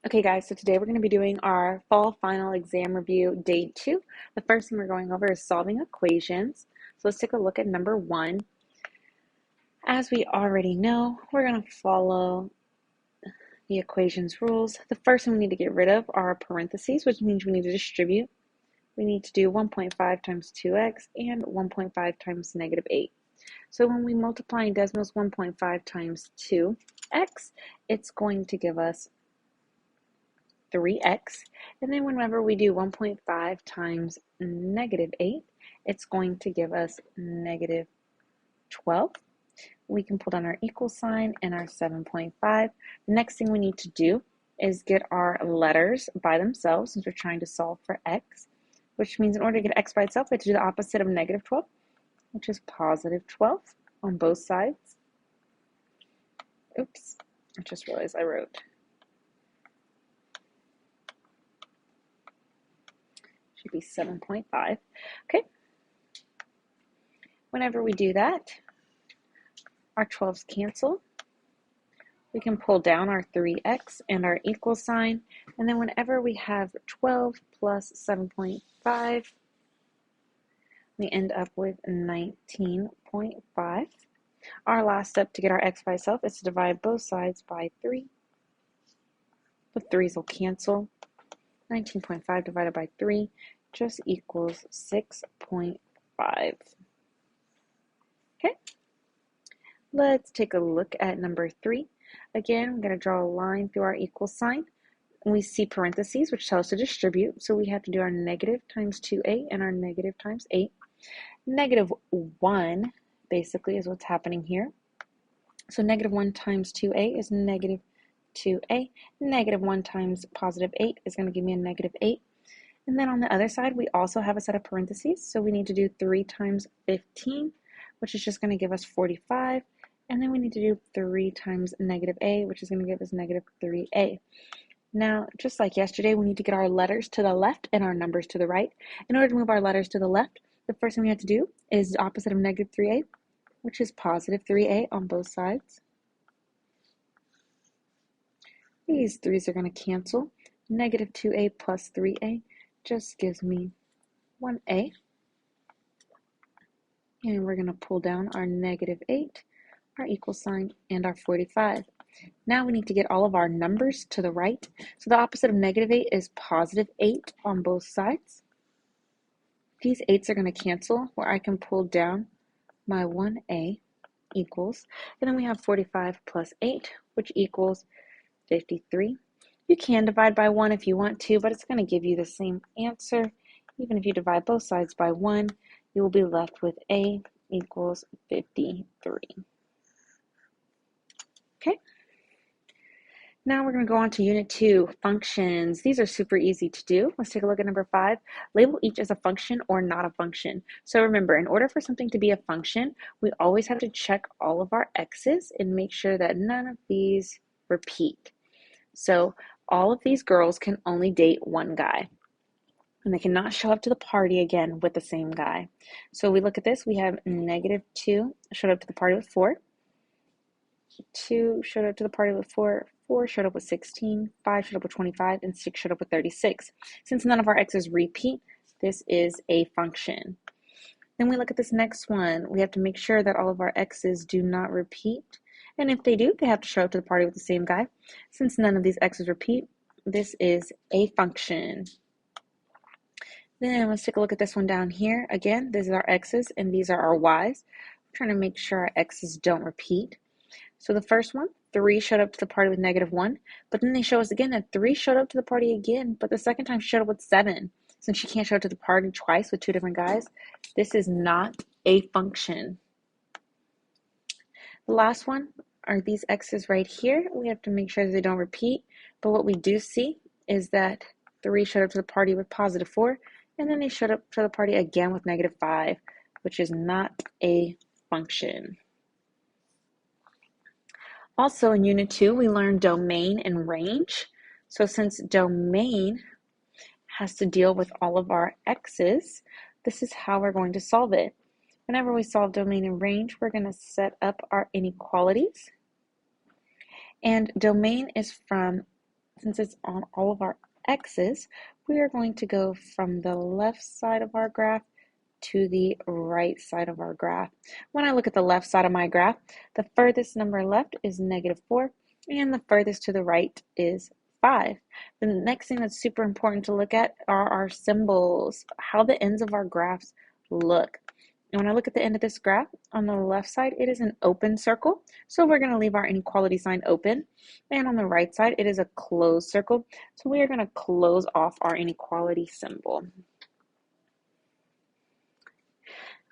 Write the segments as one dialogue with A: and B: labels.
A: Okay guys, so today we're going to be doing our fall final exam review day 2. The first thing we're going over is solving equations. So let's take a look at number 1. As we already know, we're going to follow the equations rules. The first thing we need to get rid of are parentheses, which means we need to distribute. We need to do 1.5 times 2x and 1.5 times negative 8. So when we multiply in decimals 1.5 times 2x, it's going to give us 3x, and then whenever we do 1.5 times negative 8, it's going to give us negative 12. We can pull down our equal sign and our 7.5. The next thing we need to do is get our letters by themselves since we're trying to solve for x, which means in order to get x by itself, we have to do the opposite of negative 12, which is positive 12 on both sides. Oops, I just realized I wrote. Should be 7.5. Okay. Whenever we do that, our 12s cancel. We can pull down our 3x and our equal sign. And then whenever we have 12 plus 7.5, we end up with 19.5. Our last step to get our x by itself is to divide both sides by 3. The 3's will cancel. 19.5 divided by 3 just equals 6.5. Okay. Let's take a look at number 3. Again, I'm going to draw a line through our equal sign. We see parentheses, which tell us to distribute. So we have to do our negative times 2a and our negative times 8. Negative 1 basically is what's happening here. So negative 1 times 2a is negative 2a. Negative 1 times positive 8 is going to give me a negative 8. And then on the other side, we also have a set of parentheses. So we need to do 3 times 15, which is just going to give us 45. And then we need to do 3 times negative a, which is going to give us negative 3a. Now, just like yesterday, we need to get our letters to the left and our numbers to the right. In order to move our letters to the left, the first thing we have to do is the opposite of negative 3a, which is positive 3a on both sides. These 3's are going to cancel. Negative 2a plus 3a just gives me 1a. And we're going to pull down our negative 8, our equal sign, and our 45. Now we need to get all of our numbers to the right. So the opposite of negative 8 is positive 8 on both sides. These 8's are going to cancel, where I can pull down my 1a equals, and then we have 45 plus 8, which equals 53. You can divide by 1 if you want to, but it's going to give you the same answer. Even if you divide both sides by 1, you will be left with a equals 53. Okay. Now we're going to go on to Unit 2, functions. These are super easy to do. Let's take a look at number 5. Label each as a function or not a function. So remember, in order for something to be a function, we always have to check all of our x's and make sure that none of these repeat. So all of these girls can only date one guy, and they cannot show up to the party again with the same guy. So we look at this, we have negative 2 showed up to the party with 4. 2 showed up to the party with 4, 4 showed up with 16, 5 showed up with 25, and 6 showed up with 36. Since none of our x's repeat, this is a function. Then we look at this next one. We have to make sure that all of our x's do not repeat. And if they do, they have to show up to the party with the same guy. Since none of these x's repeat, this is a function. Then let's take a look at this one down here. Again, these are our x's and these are our y's. We're trying to make sure our x's don't repeat. So the first one, 3 showed up to the party with negative 1, but then they show us again that 3 showed up to the party again, but the second time she showed up with 7. Since she can't show up to the party twice with 2 different guys, this is not a function. The last one are these x's right here. We have to make sure that they don't repeat, but what we do see is that 3 showed up to the party with positive 4, and then they showed up to the party again with negative 5, which is not a function. Also in Unit 2, we learned domain and range. So since domain has to deal with all of our x's, this is how we're going to solve it. Whenever we solve domain and range, we're going to set up our inequalities. And domain is from since it's on all of our x's, we are going to go from the left side of our graph to the right side of our graph. When I look at the left side of my graph, the furthest number left is -4, and the furthest to the right is 5. The next thing that's super important to look at are our symbols, how the ends of our graphs look. And when I look at the end of this graph, on the left side, it is an open circle, so we're going to leave our inequality sign open. And on the right side, it is a closed circle, so we are going to close off our inequality symbol.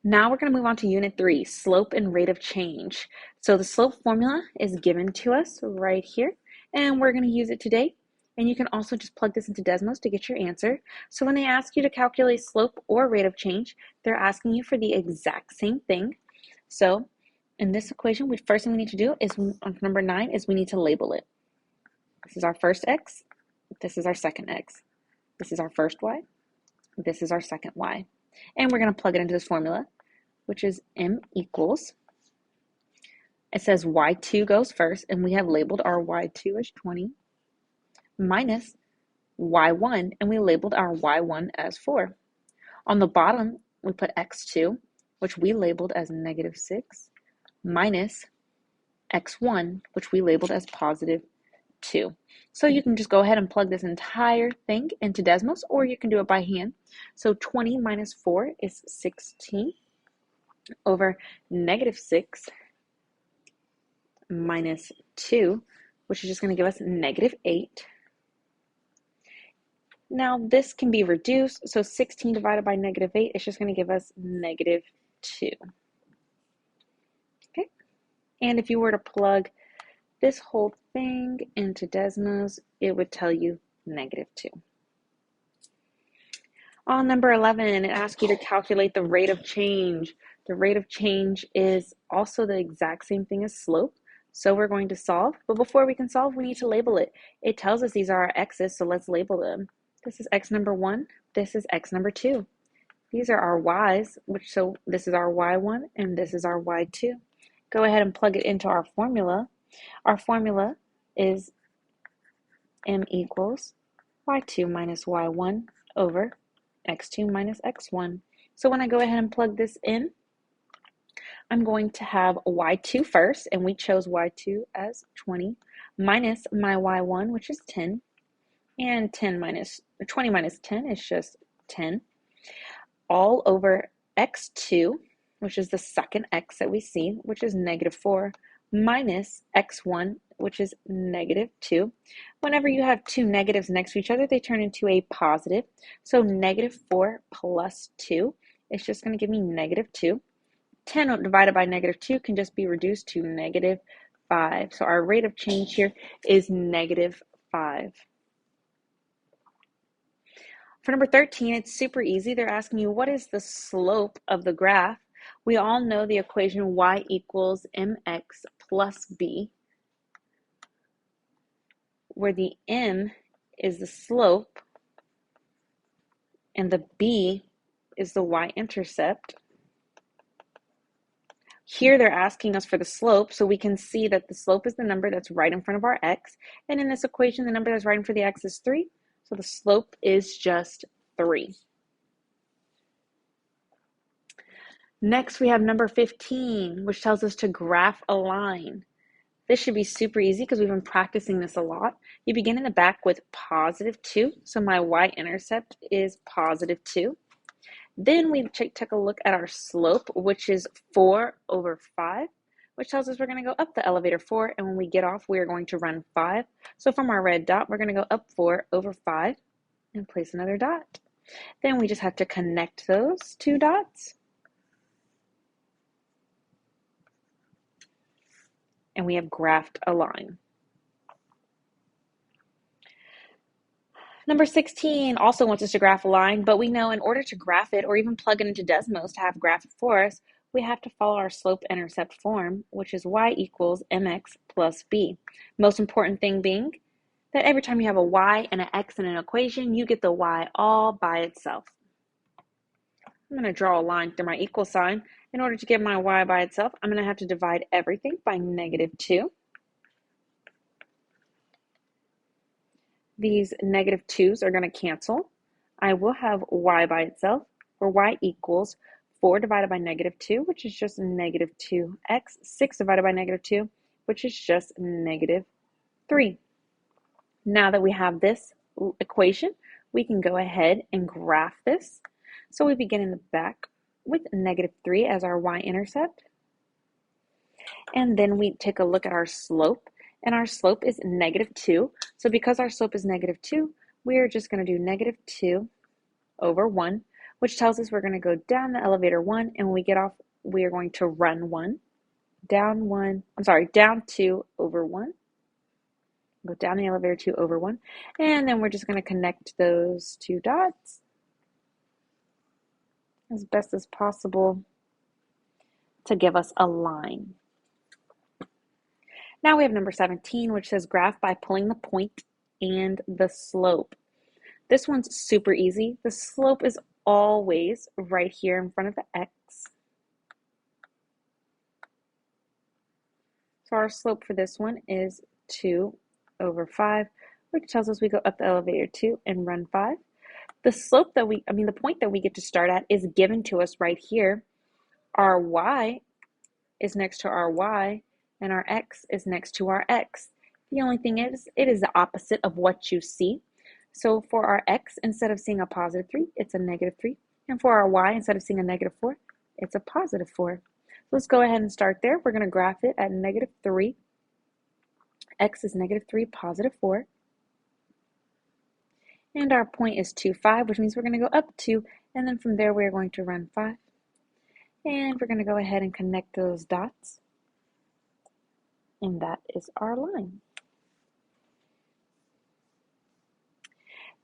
A: Now we're going to move on to Unit 3, slope and rate of change. So the slope formula is given to us right here, and we're going to use it today. And you can also just plug this into Desmos to get your answer. So when they ask you to calculate slope or rate of change, they're asking you for the exact same thing. So in this equation, first thing we need to do is, on number 9, is we need to label it. This is our first x. This is our second x. This is our first y. This is our second y. And we're going to plug it into this formula, which is m equals, it says y2 goes first, and we have labeled our y2 as 20, minus y1, and we labeled our y1 as 4. On the bottom, we put x2, which we labeled as -6, minus x1, which we labeled as +2. So you can just go ahead and plug this entire thing into Desmos, or you can do it by hand. So 20 minus 4 is 16 over -6 minus 2, which is just going to give us -8. Now this can be reduced, so 16 divided by -8 is just going to give us -2. Okay, and if you were to plug this whole thing into Desmos, it would tell you -2. On number 11, it asks you to calculate the rate of change. The rate of change is also the exact same thing as slope. So we're going to solve, but before we can solve, we need to label it. It tells us these are our x's, so let's label them. This is x number 1, this is x number 2. These are our y's, so this is our y1 and this is our y2. Go ahead and plug it into our formula. Our formula is m equals y2 minus y1 over x2 minus x1. So when I go ahead and plug this in, I'm going to have y2 first, and we chose y2 as 20, minus my y1, which is 10, and 20 minus 10 is just 10, all over x2, which is the second x that we see, which is -4, minus x1, which is -2. Whenever you have two negatives next to each other, they turn into a positive. So -4 plus 2 is just going to give me -2. 10 divided by -2 can just be reduced to -5. So our rate of change here is -5. For number 13, it's super easy. They're asking you, what is the slope of the graph? We all know the equation y equals mx plus b, where the m is the slope and the b is the y-intercept. Here they're asking us for the slope, so we can see that the slope is the number that's right in front of our x, and in this equation the number that's right in front of the x is 3, so the slope is just 3. Next we have number 15, which tells us to graph a line. This should be super easy because we've been practicing this a lot. You begin in the back with +2, so my y-intercept is +2. Then we take a look at our slope, which is 4 over 5, which tells us we're going to go up the elevator 4, and when we get off, we are going to run 5. So from our red dot, we're going to go up 4 over 5 and place another dot. Then we just have to connect those two dots. And we have graphed a line. Number 16 also wants us to graph a line, but we know in order to graph it or even plug it into Desmos to have graph it for us, we have to follow our slope-intercept form, which is y equals mx plus b. Most important thing being that every time you have a y and an x in an equation, you get the y all by itself. I'm going to draw a line through my equal sign. In order to get my y by itself, I'm going to have to divide everything by -2. these negative 2's are going to cancel. I will have y by itself, where y equals 4 divided by negative 2, which is just negative 2x, 6 divided by negative 2, which is just negative 3. Now that we have this equation, we can go ahead and graph this. So we begin in the back with negative 3 as our y-intercept. And then we take a look at our slope, and our slope is negative 2. So because our slope is negative 2, we are just going to do negative 2 over 1, which tells us we're going to go down the elevator 1, and when we get off, we are going to run 1, down 2 over 1. Go down the elevator 2 over 1, and then we're just going to connect those two dots as best as possible to give us a line. Now we have number 17, which says graph by pulling the point and the slope. This one's super easy. The slope is always right here in front of the x. So our slope for this one is 2 over 5, which tells us we go up the elevator 2 and run 5. The slope that the point that we get to start at is given to us right here. Our y is next to our y, and our x is next to our x. The only thing is, it is the opposite of what you see. So for our x, instead of seeing a positive 3, it's a negative 3. And for our y, instead of seeing a negative 4, it's a positive 4. So let's go ahead and start there. We're going to graph it at negative 3. X is negative 3, positive 4. And our point is 2, 5, which means we're going to go up 2. And then from there, we're going to run 5. And we're going to go ahead and connect those dots. And that is our line.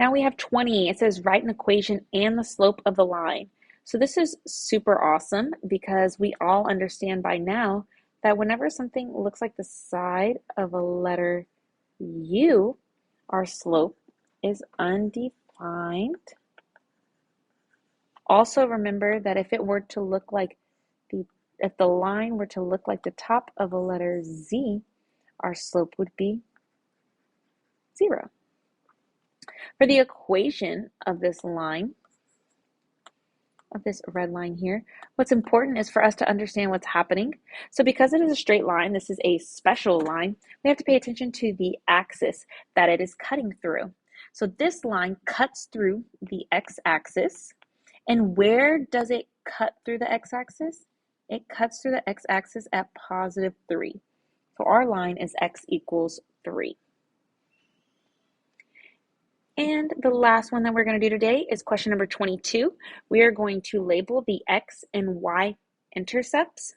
A: Now we have 20. It says write an equation and the slope of the line. So this is super awesome because we all understand by now that whenever something looks like the side of a letter U, our slope is undefined. Also remember that if the line were to look like the top of a letter Z, our slope would be 0. For the equation of this line, of this red line here, what's important is for us to understand what's happening. So because it is a straight line, this is a special line, we have to pay attention to the axis that it is cutting through. So this line cuts through the x-axis. And where does it cut through the x-axis? It cuts through the x-axis at positive 3. So our line is x equals 3. And the last one that we're going to do today is question number 22. We are going to label the x and y intercepts.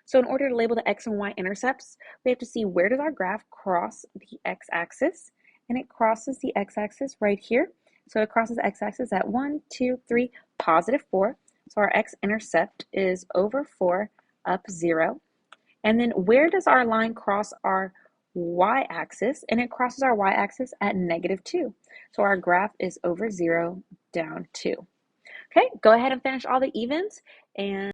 A: So in order to label the x and y intercepts, we have to see where does our graph cross the x-axis. And it crosses the x-axis right here. So it crosses the x-axis at 1, 2, 3, positive 4. So our x-intercept is over 4, up 0. And then where does our line cross our y-axis? And it crosses our y-axis at negative 2. So our graph is over 0, down 2. Okay, go ahead and finish all the evens and